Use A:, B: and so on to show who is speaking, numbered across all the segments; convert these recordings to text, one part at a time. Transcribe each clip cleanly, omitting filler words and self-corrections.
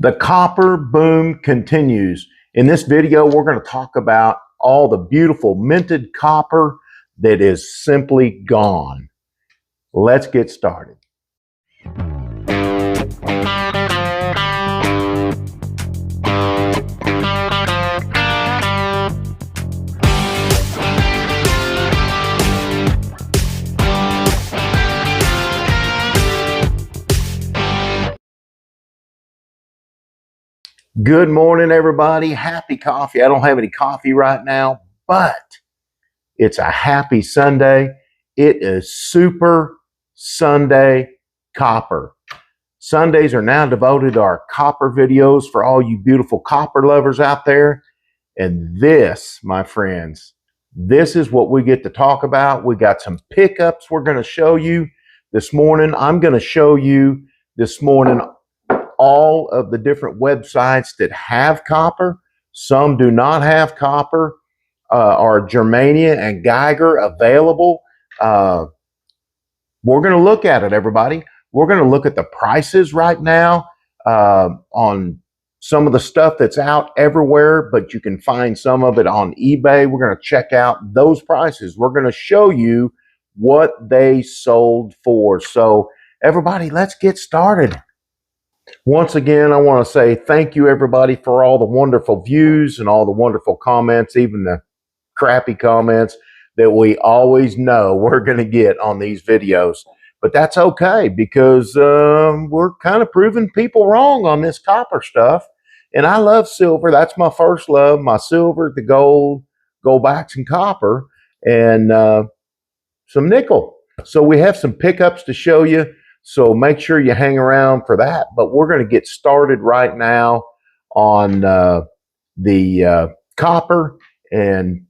A: The copper boom continues. In this video, we're going to talk about all the beautiful minted copper that is simply gone. Let's get started. Good morning, everybody. Happy coffee. I don't have any coffee right now, but it's a happy Sunday. It is Super Sunday Copper. Sundays are now devoted to our copper videos for all you beautiful copper lovers out there. And this, my friends, this is what we get to talk about. We got some pickups we're going to show you this morning. I'm going to show you this morning all of the different websites that have copper. Some do not have copper. Are Germania and Geiger available? We're going to look at it, everybody. We're going to look at the prices right now on some of the stuff that's out everywhere, but you can find some of it on eBay. We're going to check out those prices. We're going to show you what they sold for. So everybody, let's get started. Once again, I want to say thank you, everybody, for all the wonderful views and all the wonderful comments, even the crappy comments that we always know we're going to get on these videos. But that's okay, because we're kind of proving people wrong on this copper stuff. And I love silver. That's my first love, my silver, the gold, Goldbacks and copper, and some nickel. So we have some pickups to show you. So make sure you hang around for that. But we're going to get started right now on the copper and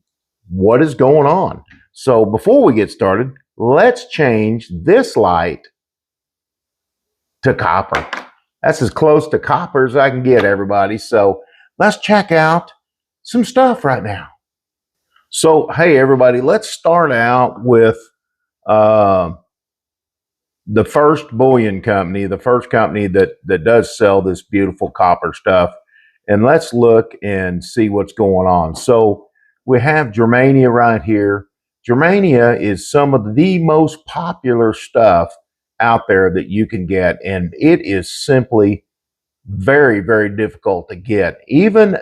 A: what is going on. So before we get started, let's change this light to copper. That's as close to copper as I can get, everybody. So let's check out some stuff right now. So, hey, everybody, let's start out with the first bullion company, the first company that does sell this beautiful copper stuff. And let's look and see what's going on. So we have Germania right here. Germania is some of the most popular stuff out there that you can get. And it is simply very, very difficult to get. Even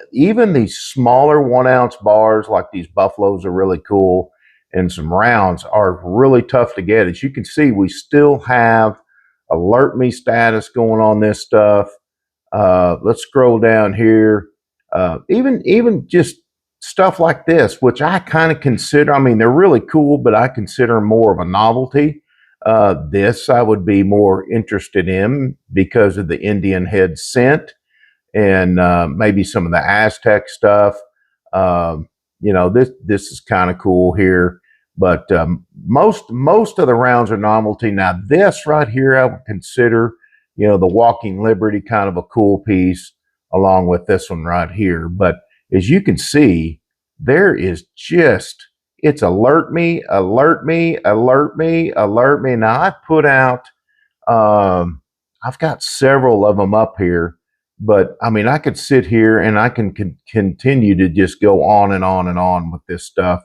A: these smaller 1 ounce bars, like these Buffaloes, are really cool. And some rounds are really tough to get. As you can see, we still have alert me status going on this stuff. Let's scroll down here. Even just stuff like this, which I kind of consider, I mean, they're really cool, but I consider them more of a novelty. This I would be more interested in because of the Indian head scent and maybe some of the Aztec stuff. You know, this is kind of cool here. But most of the rounds are novelty. Now this right here, I would consider, you know, the Walking Liberty, kind of a cool piece, along with this one right here. But as you can see, there is just, it's alert me, alert me, alert me, alert me. Now I put out, I've got several of them up here, but I mean, I could sit here and I can continue to just go on and on and on with this stuff.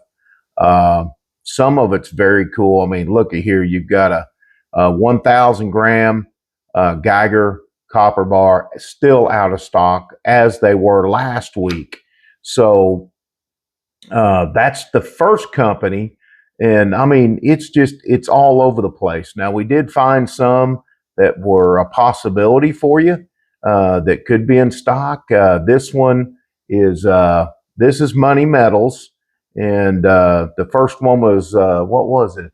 A: Some of it's very cool. I mean, look at here. You've got a 1,000 gram Geiger copper bar, still out of stock as they were last week. So that's the first company. And I mean, it's all over the place. Now, we did find some that were a possibility for you that could be in stock. This one is, this is Money Metals. And the first one was, what was it?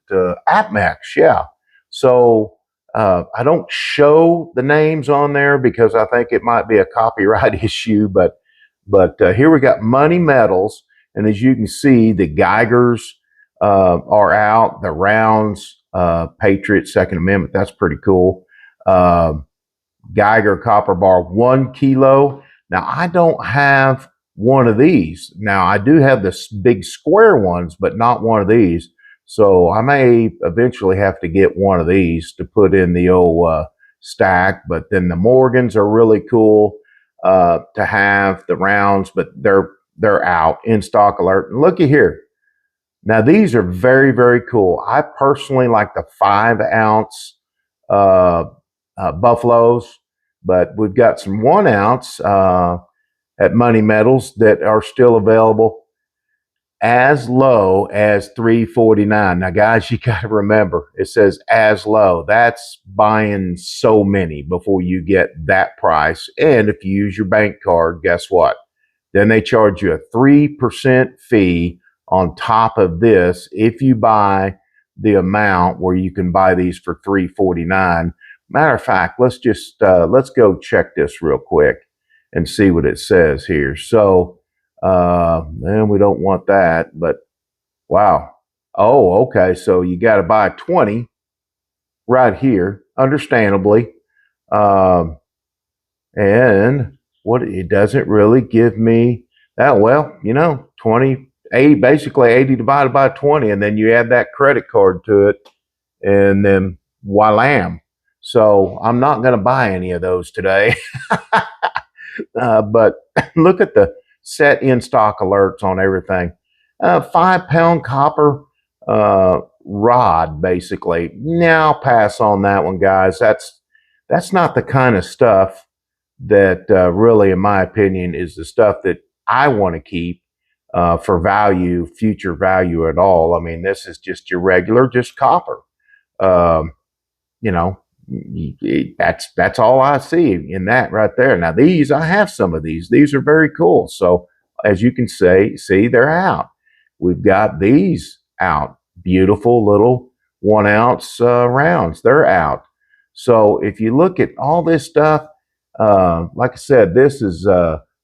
A: APMEX, yeah. So I don't show the names on there because I think it might be a copyright issue. But here we got Money Metals. And as you can see, the Geigers are out. The rounds, Patriot, Second Amendment, that's pretty cool. Geiger copper bar, 1 kilo. Now, I don't have one of these. Now, I do have the big square ones, but not one of these. So I may eventually have to get one of these to put in the old stack. But then the Morgans are really cool. to have the rounds, but they're out. In stock alert. And looky here. Now these are very, very cool. I personally like the 5-ounce buffaloes, but we've got some 1-ounce at Money Metals that are still available as low as $3.49. Now, guys, you got to remember it says as low. That's buying so many before you get that price. And if you use your bank card, guess what? Then they charge you a 3% fee on top of this if you buy the amount where you can buy these for $3.49. Matter of fact, let's go check this real quick and see what it says here. So, and we don't want that, but wow. Oh, okay. So you got to buy 20 right here, understandably. And what it doesn't really give me that. Well, 80, basically 80 divided by 20, and then you add that credit card to it, and then voila. So I'm not going to buy any of those today. But look at the set in stock alerts on everything. 5-pound copper rod, basically. Now pass on that one, guys. That's not the kind of stuff that really, in my opinion, is the stuff that I want to keep for value, future value at all. I mean, this is just your regular, just copper. That's all I see in that right there. Now these, I have some of these. These are very cool. So as you can see, they're out. We've got these out. Beautiful little 1-ounce rounds. They're out. So if you look at all this stuff, like I said, this is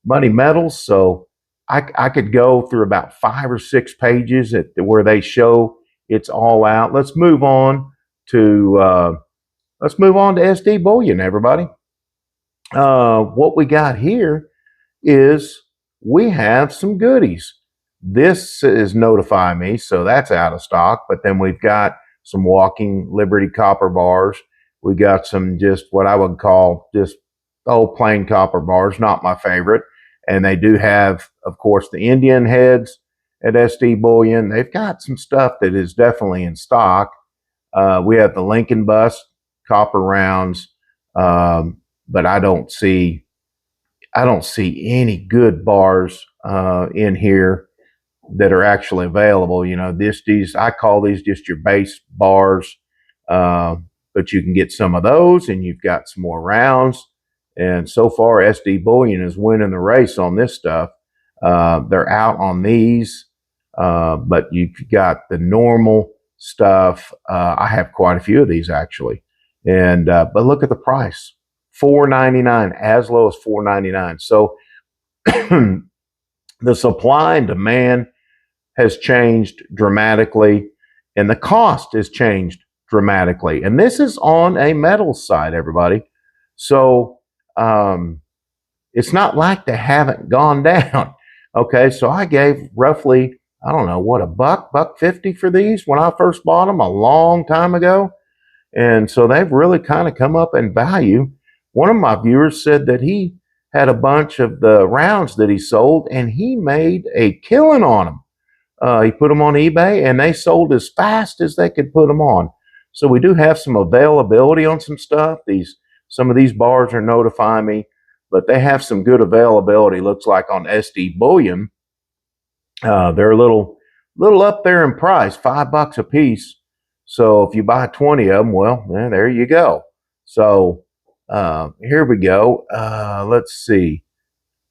A: Money Metals. So I could go through about 5 or 6 pages where they show it's all out. Let's move on to SD Bullion, everybody. What we got here is we have some goodies. This is Notify Me, so that's out of stock. But then we've got some Walking Liberty copper bars. We got some just what I would call just old plain copper bars, not my favorite. And they do have, of course, the Indian heads at SD Bullion. They've got some stuff that is definitely in stock. We have the Lincoln Bust copper rounds, but I don't see any good bars in here that are actually available. These I call these just your base bars, but you can get some of those, and you've got some more rounds. And so far, SD Bullion is winning the race on this stuff. They're out on these, but you've got the normal stuff. I have quite a few of these actually. And but look at the price, $4.99, as low as $4.99. So the supply and demand has changed dramatically, and the cost has changed dramatically. And this is on a metal side, everybody. So it's not like they haven't gone down. Okay, so I gave roughly, I don't know what, $1.50 for these when I first bought them a long time ago. And so they've really kind of come up in value. One of my viewers said that he had a bunch of the rounds that he sold, and he made a killing on them. He put them on eBay, and they sold as fast as they could put them on. So we do have some availability on some stuff. Some of these bars are Notify Me, but they have some good availability. Looks like on SD Bullion, they're a little up there in price, $5 a piece. So if you buy 20 of them, well, there you go. So here we go. Let's see.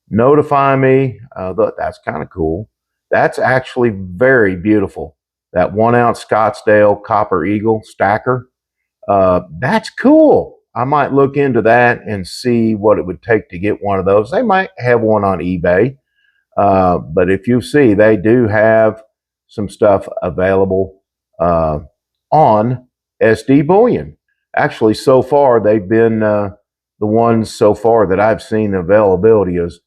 A: Notify Me. That's kind of cool. That's actually very beautiful. That 1-ounce Scottsdale Copper Eagle stacker. That's cool. I might look into that and see what it would take to get one of those. They might have one on eBay. But if you see, they do have some stuff available on SD Bullion. Actually, so far, they've been the ones so far that I've seen the availability is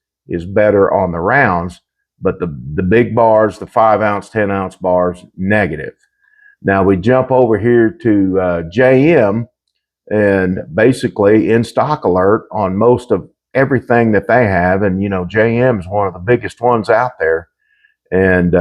A: better on the rounds. But the big bars, the 5-ounce, 10-ounce bars, negative. Now we jump over here to JM, and basically in stock alert on most of everything that they have. And, JM is one of the biggest ones out there. And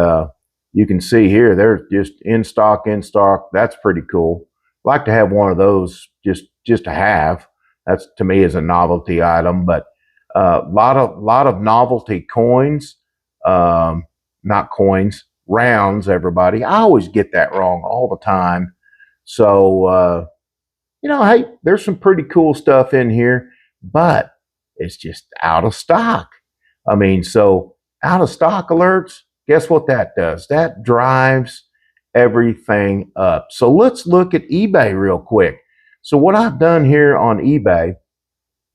A: you can see here, they're just in stock, in stock. That's pretty cool. Like to have one of those just to have. That's, to me, is a novelty item. But lot of novelty coins, not coins, rounds. Everybody, I always get that wrong all the time. So hey, there's some pretty cool stuff in here, but it's just out of stock. I mean, so out of stock alerts, guess what that does? That drives everything up. So let's look at eBay real quick. So what I've done here on eBay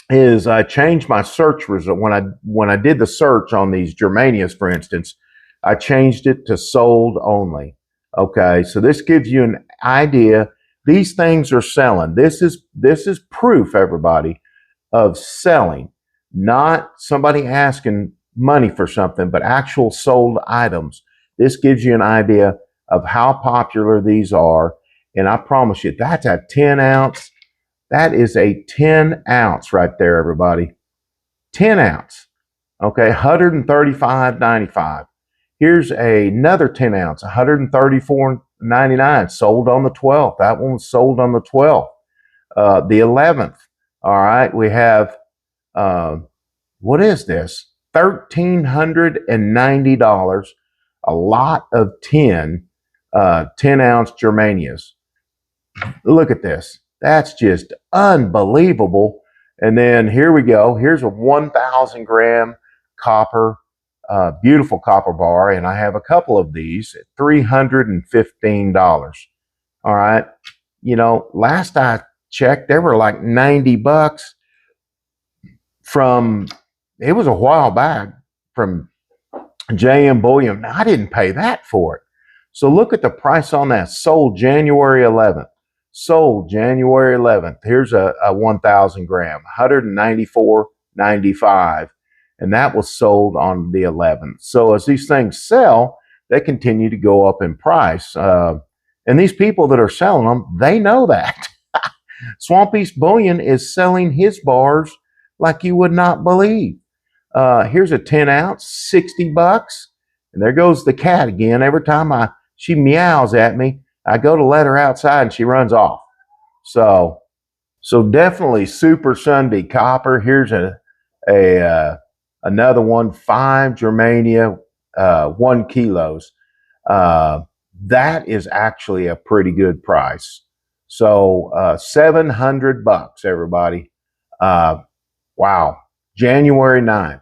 A: is I changed my search result. When I did the search on these Germanias, for instance, I changed it to sold only. Okay, so this gives you an idea. These things are selling. This is proof, everybody, of selling, not somebody asking money for something, but actual sold items. This gives you an idea of how popular these are. And I promise you, that's a 10 ounce. That is a 10 ounce right there, everybody. 10 ounce. Okay, $135.95. Here's another 10 ounce, $134.99, sold on the 12th. That one was sold on the 12th. The 11th. All right, we have, what is this? $1,390. A lot of 10 ounce Germanias. Look at this. That's just unbelievable. And then here we go. Here's a 1,000 gram copper, beautiful copper bar. And I have a couple of these at $315. All right. Last I checked, they were like $90 it was a while back from JM Bullion. I didn't pay that for it. So look at the price on that. Sold January 11th. Sold January 11th. Here's a 1,000 gram, $194.95. And that was sold on the 11th. So as these things sell, they continue to go up in price. And these people that are selling them, they know that. Swamp East Bullion is selling his bars like you would not believe. Here's a 10 ounce, $60. And there goes the cat again. Every time she meows at me, I go to let her outside and she runs off. So definitely Super Sunday copper. Here's another one, 5 Germania, 1 kilos. That is actually a pretty good price. So $700, everybody. Wow. January 9th.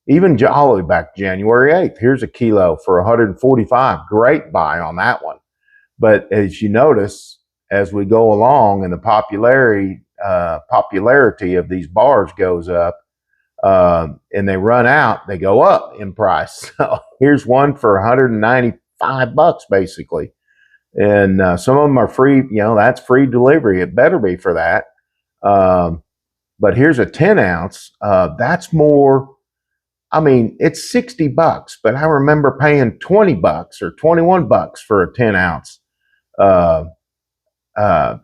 A: Even all the way back January 8th. Here's a kilo for 145. Great buy on that one. But as you notice, as we go along and the popularity of these bars goes up, and they run out, they go up in price. So here's one for $195 basically. And some of them are free, that's free delivery. It better be for that. But here's a 10 ounce. That's more, it's $60, but I remember paying $20 or $21 for a 10 ounce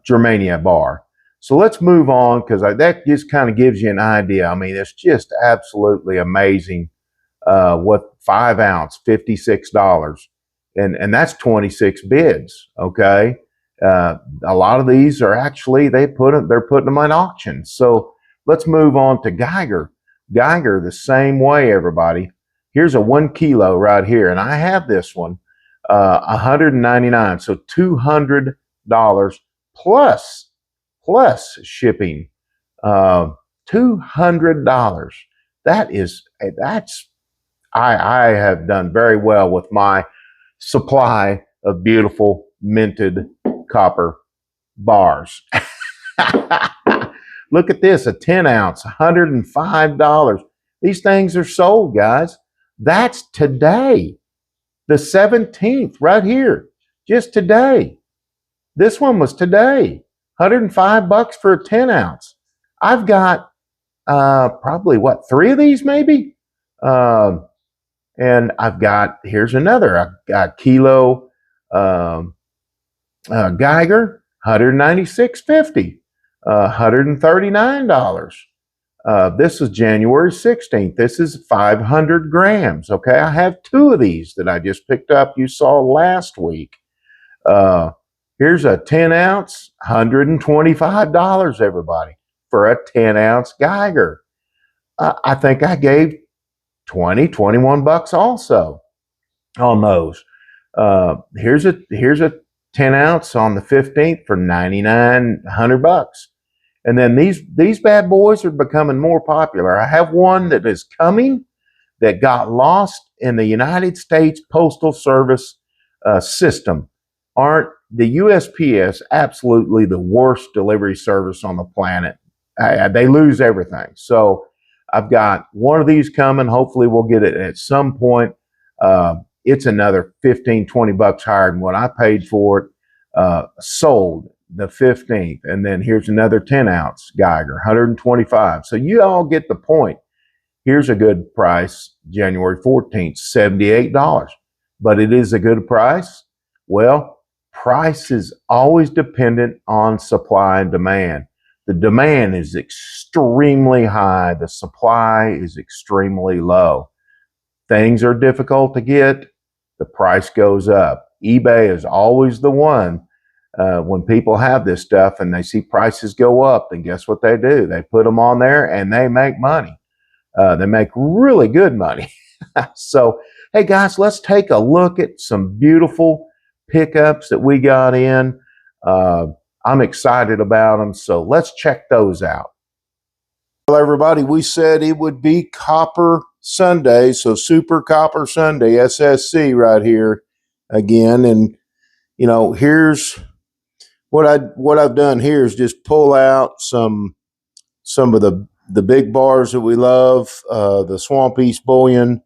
A: Germania bar. So let's move on, because that just kind of gives you an idea. It's just absolutely amazing. What 5 ounce, $56, and that's 26 bids. Okay, a lot of these are actually they're putting them on auction. So let's move on to Geiger. Geiger the same way, everybody. Here's a 1 kilo right here, and I have this one, $199, so $200 plus shipping, $200. I have done very well with my supply of beautiful minted copper bars. Look at this, a 10 ounce, $105. These things are sold, guys. That's today, the 17th, right here, just today. This one was today, $105 for a 10 ounce. I've got probably 3 of these maybe. And I've got, here's another, I've got kilo Geiger, $196.50, $139. This is January 16th. This is 500 grams. Okay, I have two of these that I just picked up. You saw last week. Here's a 10 ounce, $125, everybody, for a 10 ounce Geiger. I think I gave 21 bucks also on those. Here's a 10 ounce on the 15th for 100 bucks. And then these bad boys are becoming more popular. I have one that is coming that got lost in the United States Postal Service system. Aren't the USPS absolutely the worst delivery service on the planet? They lose everything. So I've got one of these coming. Hopefully we'll get it at some point. It's another 15, 20 bucks higher than what I paid for it. Sold the 15th. And then here's another 10 ounce Geiger, 125. So you all get the point. Here's a good price, January 14th, $78. But it is a good price. Well, price is always dependent on supply and demand. The demand is extremely high. The supply is extremely low. Things are difficult to get. The price goes up. eBay is always the one. When people have this stuff and they see prices go up, then guess what they do? They put them on there and they make money. They make really good money. So, hey guys, let's take a look at some beautiful pickups that we got in. I'm excited about them, so let's check those out. Well, everybody, we said it would be Copper Sunday, so Super Copper Sunday, SSC right here again. And, you know, here's what I've done here is just pull out some of the big bars that we love, the Swamp East Bullion,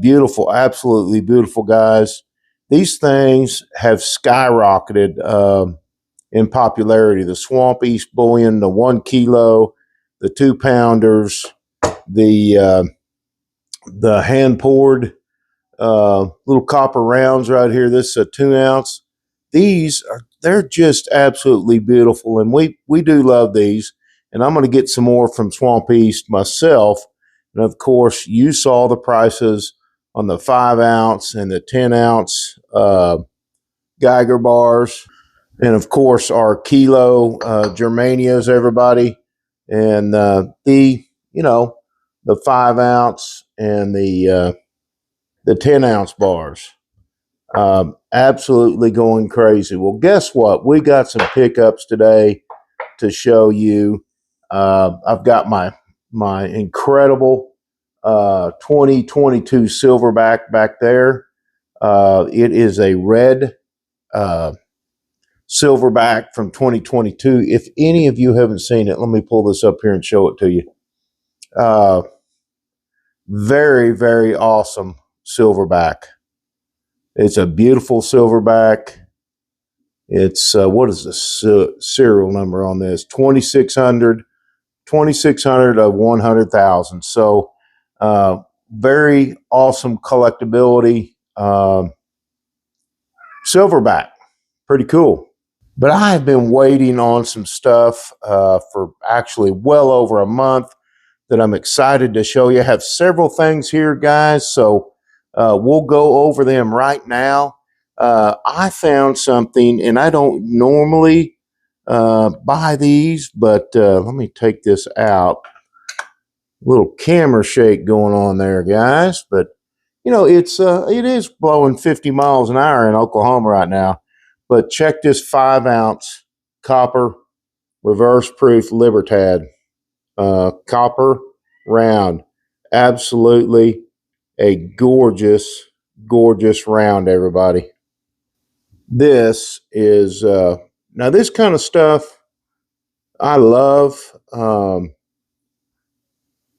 A: beautiful, absolutely beautiful, guys. These things have skyrocketed in popularity. The Swamp East Bullion, the 1 kilo, the 2 pounders, the hand poured little copper rounds right here. This is a 2 ounce. They're just absolutely beautiful, and we do love these. And I'm going to get some more from Swamp East myself. And of course, you saw the prices on the 5 ounce and the 10 ounce Geiger bars. And of course, our kilo Germanias, everybody. And the 5 ounce and the 10 ounce bars. Absolutely going crazy. Well, guess what? We got some pickups today to show you. I've got my incredible 2022 Silverback back there. It is a red Silverback from 2022. If any of you haven't seen it, let me pull this up here and show it to you. Very, very awesome Silverback. It's a beautiful Silverback. It's, what is the serial number on this? 2600 of 100,000. So, very awesome collectability. Silverback. Pretty cool. But I have been waiting on some stuff for actually well over a month that I'm excited to show you. I have several things here, guys, so we'll go over them right now. I found something, and I don't normally buy these, but let me take this out. A little camera shake going on there, guys. But, you know, it is blowing 50 miles an hour in Oklahoma right now. But check this 5 ounce copper reverse proof Libertad. Copper round. Absolutely a gorgeous, gorgeous round, everybody. This is, now this kind of stuff I love. Number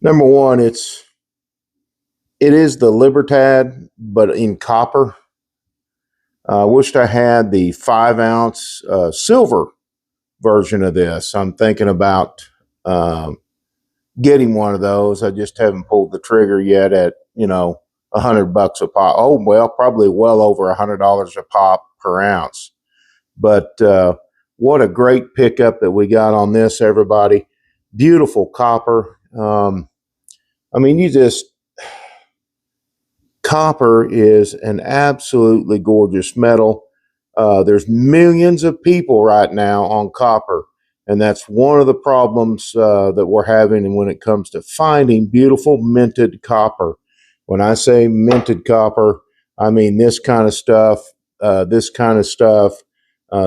A: one, it is the Libertad, but in copper. I wished I had the 5 ounce silver version of this. I'm thinking about getting one of those. I just haven't pulled the trigger yet at, $100 a pop. Oh, well, probably well over $100 a pop per ounce. But what a great pickup that we got on this, everybody. Beautiful copper. I mean, copper is an absolutely gorgeous metal. There's millions of people right now on copper, and that's one of the problems that we're having when it comes to finding beautiful minted copper. When I say minted copper, I mean this kind of stuff, this kind of stuff.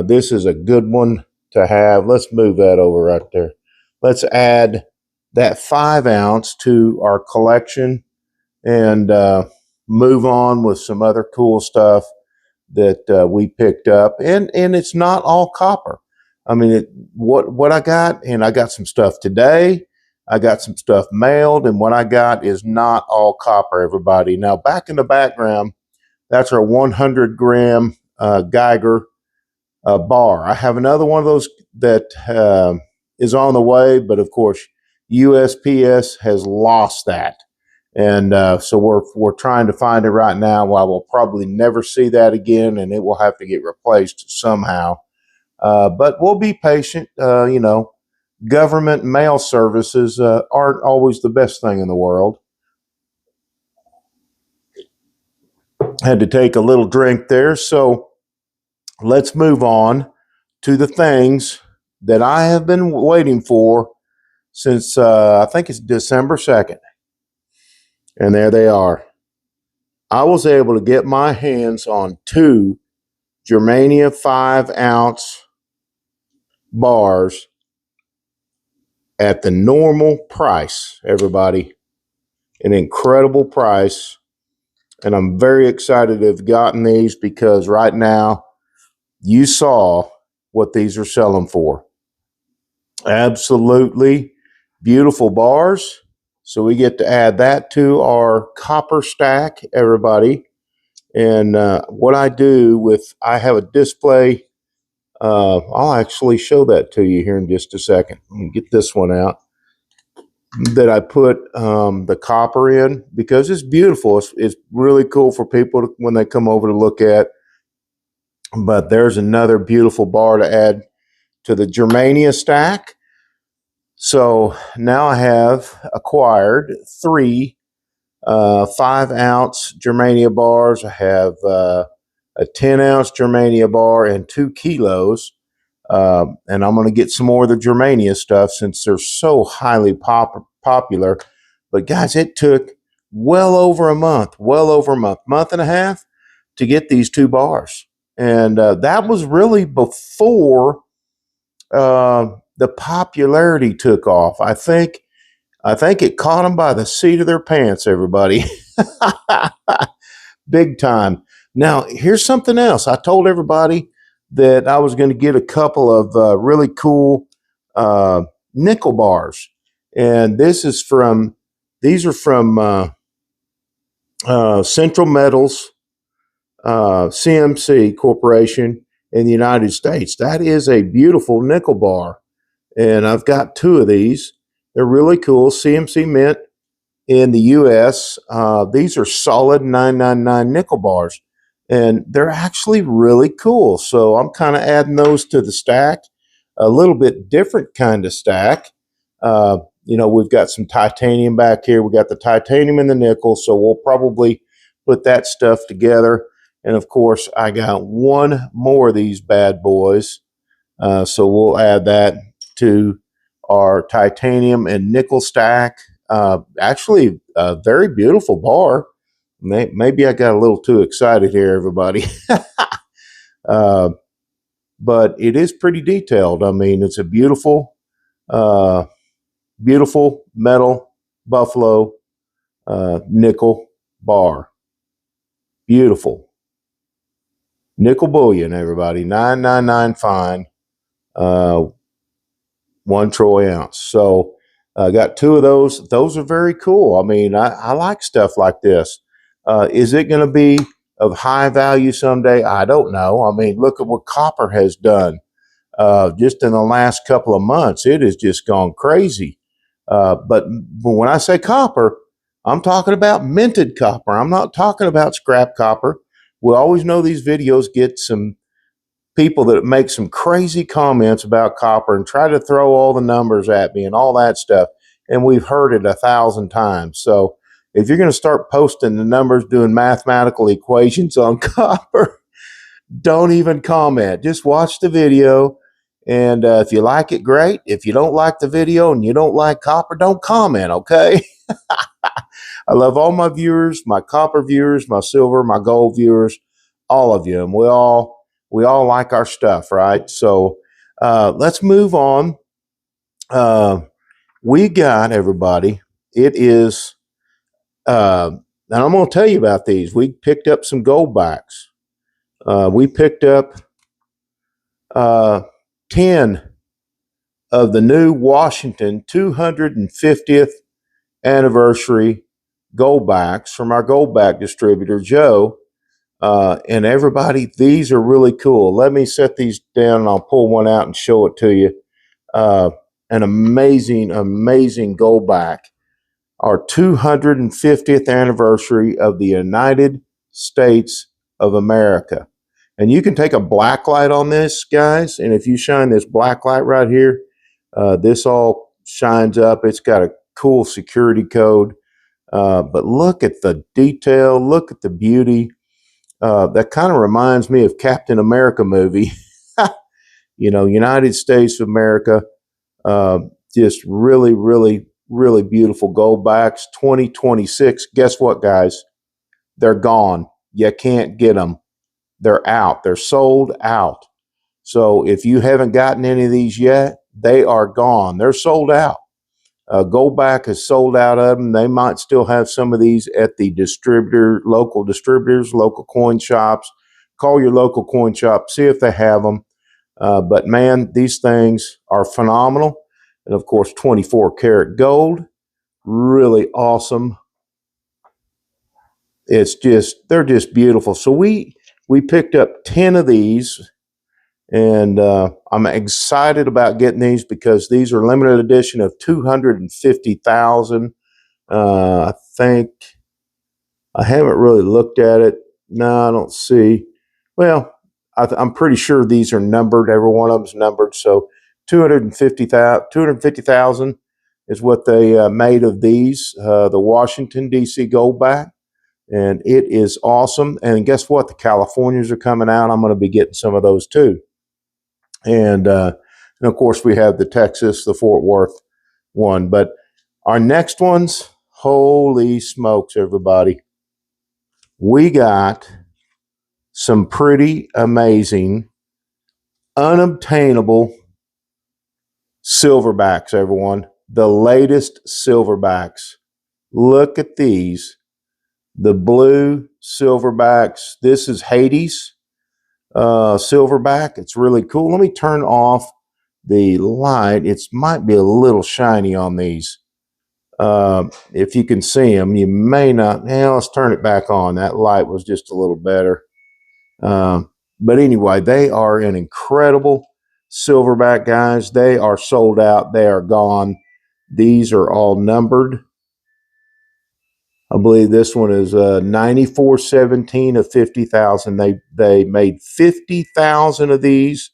A: This is a good one to have. Let's move that over right there. Let's add that 5 ounce to our collection and move on with some other cool stuff that we picked up. And it's not all copper. I mean, what I got, and I got some stuff today. I got some stuff mailed, and what I got is not all copper, everybody. Now, back in the background, that's our 100 gram Geiger bar. I have another one of those that is on the way, but of course, USPS has lost that. And so we're trying to find it right now. While we'll probably never see that again, and it will have to get replaced somehow. But we'll be patient. You know, government mail services aren't always the best thing in the world. Had to take a little drink there. So let's move on to the things that I have been waiting for since I think it's December 2nd. And there they are. I was able to get my hands on 2 Germania 5-ounce bars at the normal price, everybody. An incredible price. And I'm very excited to have gotten these because right now you saw what these are selling for. Absolutely beautiful bars. So we get to add that to our copper stack, everybody. And what I do I have a display. I'll actually show that to you here in just a second. Let me get this one out. That I put the copper in because it's beautiful. It's really cool for people when they come over to look at. But there's another beautiful bar to add to the Germania stack. So now I have acquired 3 5-ounce Germania bars. I have a 10-ounce Germania bar and 2 kilos. And I'm going to get some more of the Germania stuff since they're so highly popular. But guys, it took well over a month, month and a half to get these 2 bars. And that was really before the popularity took off. I think it caught them by the seat of their pants, everybody. Big time. Now, here's something else. I told everybody that I was going to get a couple of really cool nickel bars. And these are from Central Metals, CMC Corporation in the United States. That is a beautiful nickel bar. And I've got 2 of these. They're really cool. CMC Mint in the U.S. These are solid 999 nickel bars. And they're actually really cool. So I'm kind of adding those to the stack. A little bit different kind of stack. You know, we've got some titanium back here. We got the titanium and the nickel. So we'll probably put that stuff together. And of course, I got 1 more of these bad boys. So we'll add that to our titanium and nickel stack. Actually, a very beautiful bar. Maybe I got a little too excited here, everybody. But it is pretty detailed. I mean, it's a beautiful metal buffalo nickel bar. Beautiful. Nickel bullion, everybody. 999 fine. 1 troy ounce. So I got 2 of those. Those are very cool. I mean, I like stuff like this. Is it going to be of high value someday? I don't know. I mean, look at what copper has done. Just in the last couple of months, it has just gone crazy. But when I say copper, I'm talking about minted copper. I'm not talking about scrap copper. We always know these videos get some people that make some crazy comments about copper and try to throw all the numbers at me and all that stuff. and we've heard it 1,000 times. So if you're going to start posting the numbers, doing mathematical equations on copper, don't even comment. Just watch the video. And if you like it, great. If you don't like the video and you don't like copper, don't comment, okay? I love all my viewers, my copper viewers, my silver, my gold viewers, all of you. And we all like our stuff, right? So let's move on. We got, everybody, it is, and I'm going to tell you about these. We picked up some Goldbacks. We picked up 10 of the new Washington 250th anniversary Goldbacks from our Goldback distributor, Joe. And everybody, these are really cool. Let me set these down and I'll pull one out and show it to you. An amazing, amazing Goldback. Our 250th anniversary of the United States of America. And you can take a black light on this, guys, and if you shine this black light right here, this all shines up. It's got a cool security code. But look at the detail. Look at the beauty. That kind of reminds me of Captain America movie. You know, United States of America. Just really, really, really beautiful Goldbacks. 2026. Guess what, guys? They're gone. You can't get them. They're out. They're sold out. So if you haven't gotten any of these yet, they are gone. They're sold out. Goldback is sold out of them. They might still have some of these at the local distributors, local coin shops. Call your local coin shop, see if they have them. But man, these things are phenomenal. And of course, 24 karat gold, really awesome. It's just, they're just beautiful. So we picked up 10 of these. And I'm excited about getting these because these are limited edition of 250,000. I think I haven't really looked at it. No, I don't see. Well, I'm pretty sure these are numbered. Every one of them's numbered. So 250,000 is what they made of these, the Washington, D.C. Goldback. And it is awesome. And guess what? The Californias are coming out. I'm going to be getting some of those too. And of course, we have the Texas, the Fort Worth one. But our next ones, holy smokes, everybody. We got some pretty amazing, unobtainable Silverbacks, everyone. The latest Silverbacks. Look at these. The blue Silverbacks. This is Hades. Silverback. It's really cool. Let me turn off the light. It might be a little shiny on these. If you can see them, you may not. Let's turn it back on. That light was just a little better. But anyway, they are an incredible Silverback, guys. They are sold out. They are gone. These are all numbered. I believe this one is 9417 of 50,000. They made 50,000 of these,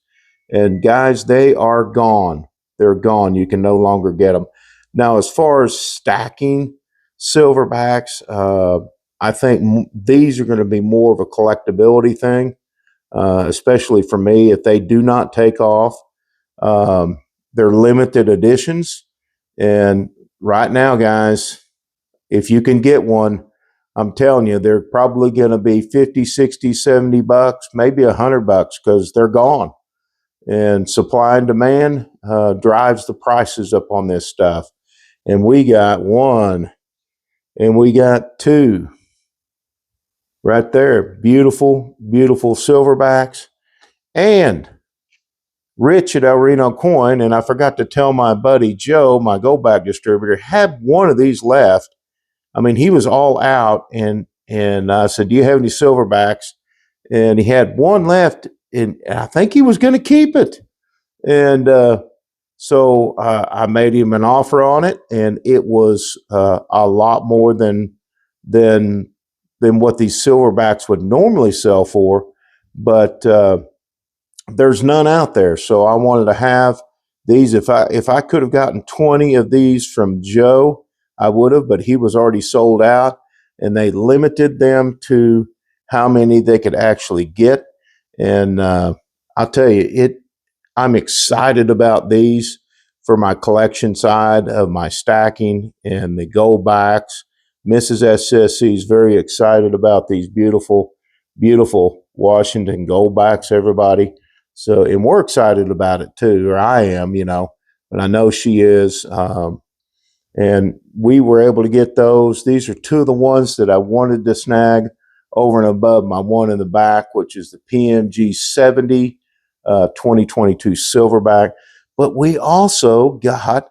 A: and guys, they are gone. They're gone. You can no longer get them. Now, as far as stacking Silverbacks, I think these are going to be more of a collectability thing, especially for me. If they do not take off, they're limited editions, and right now, guys, if you can get one, I'm telling you, they're probably going to be 50, 60, 70 bucks, maybe $100 because they're gone. And supply and demand drives the prices up on this stuff. And we got one and we got two right there. Beautiful, beautiful Silverbacks. And Rich at El Reno Coin, and I forgot to tell my buddy Joe, my Goldback distributor, had one of these left. I mean, he was all out, and I said, "Do you have any Silverbacks?" And he had one left, and I think he was going to keep it. And so I made him an offer on it, and it was a lot more than what these Silverbacks would normally sell for. But there's none out there, so I wanted to have These, if I could have gotten 20 of these from Joe, I would have, but he was already sold out, and they limited them to how many they could actually get. And I'll tell you, I'm excited about these for my collection side of my stacking and the Goldbacks. Mrs. SSC is very excited about these beautiful, beautiful Washington Goldbacks, everybody. So, and we're excited about it too, or I am, but I know she is. And we were able to get those. These are two of the ones that I wanted to snag over and above my one in the back, which is the PMG 70 2022 Silverback. But we also got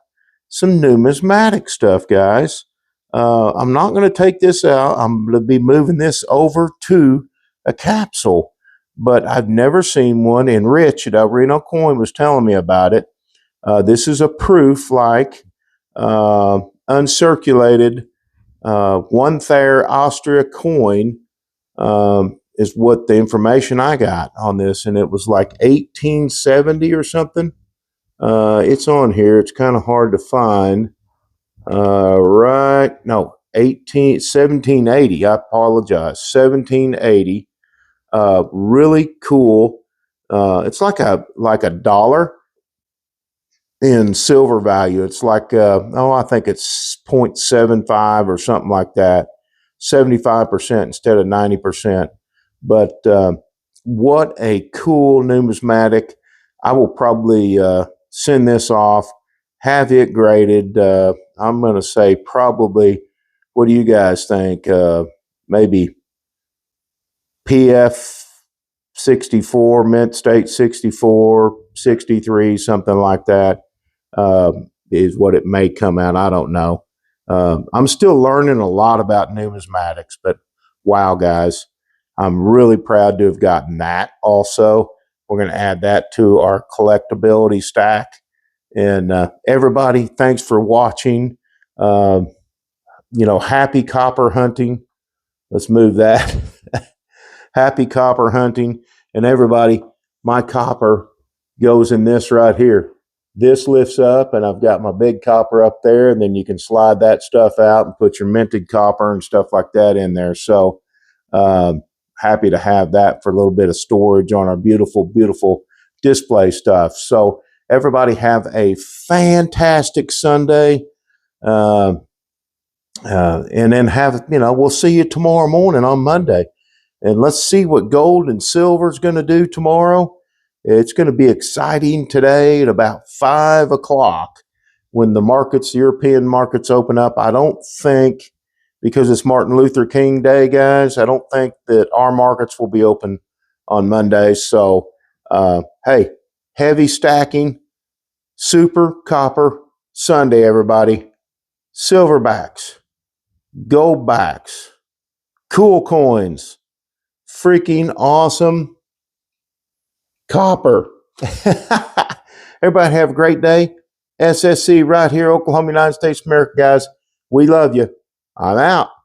A: some numismatic stuff, guys. I'm not going to take this out. I'm going to be moving this over to a capsule. But I've never seen one. And Rich at El Reno Coin was telling me about it. This is a proof like uncirculated 1 Thayer Austria coin is what the information I got on this, and it was like 1870 or something. It's on here. It's kind of hard to find. Right? No, 1780. I apologize. 1780. Really cool. It's like a dollar in silver value. It's like, I think it's 0.75 or something like that. 75% instead of 90%. But what a cool numismatic. I will probably send this off, have it graded. I'm going to say probably, what do you guys think? Maybe PF 64, Mint State 64, 63, something like that. Is what it may come out. I don't know. I'm still learning a lot about numismatics, but wow, guys, I'm really proud to have gotten that also. We're going to add that to our collectability stack. And everybody, thanks for watching. Happy copper hunting. Let's move that. Happy copper hunting. And everybody, my copper goes in this right here. This lifts up, and I've got my big copper up there, and then you can slide that stuff out and put your minted copper and stuff like that in there. So happy to have that for a little bit of storage on our beautiful, beautiful display stuff. So everybody have a fantastic Sunday. And then we'll see you tomorrow morning on Monday. And let's see what gold and silver is going to do tomorrow. It's going to be exciting today at about 5 o'clock when the European markets open up. I don't think, because it's Martin Luther King Day, guys, I don't think that our markets will be open on Monday. So, hey, heavy stacking, super copper Sunday, everybody. Silverbacks, Goldbacks, cool coins, freaking awesome copper. Everybody have a great day. SSC right here, Oklahoma, United States of America, guys. We love you. I'm out.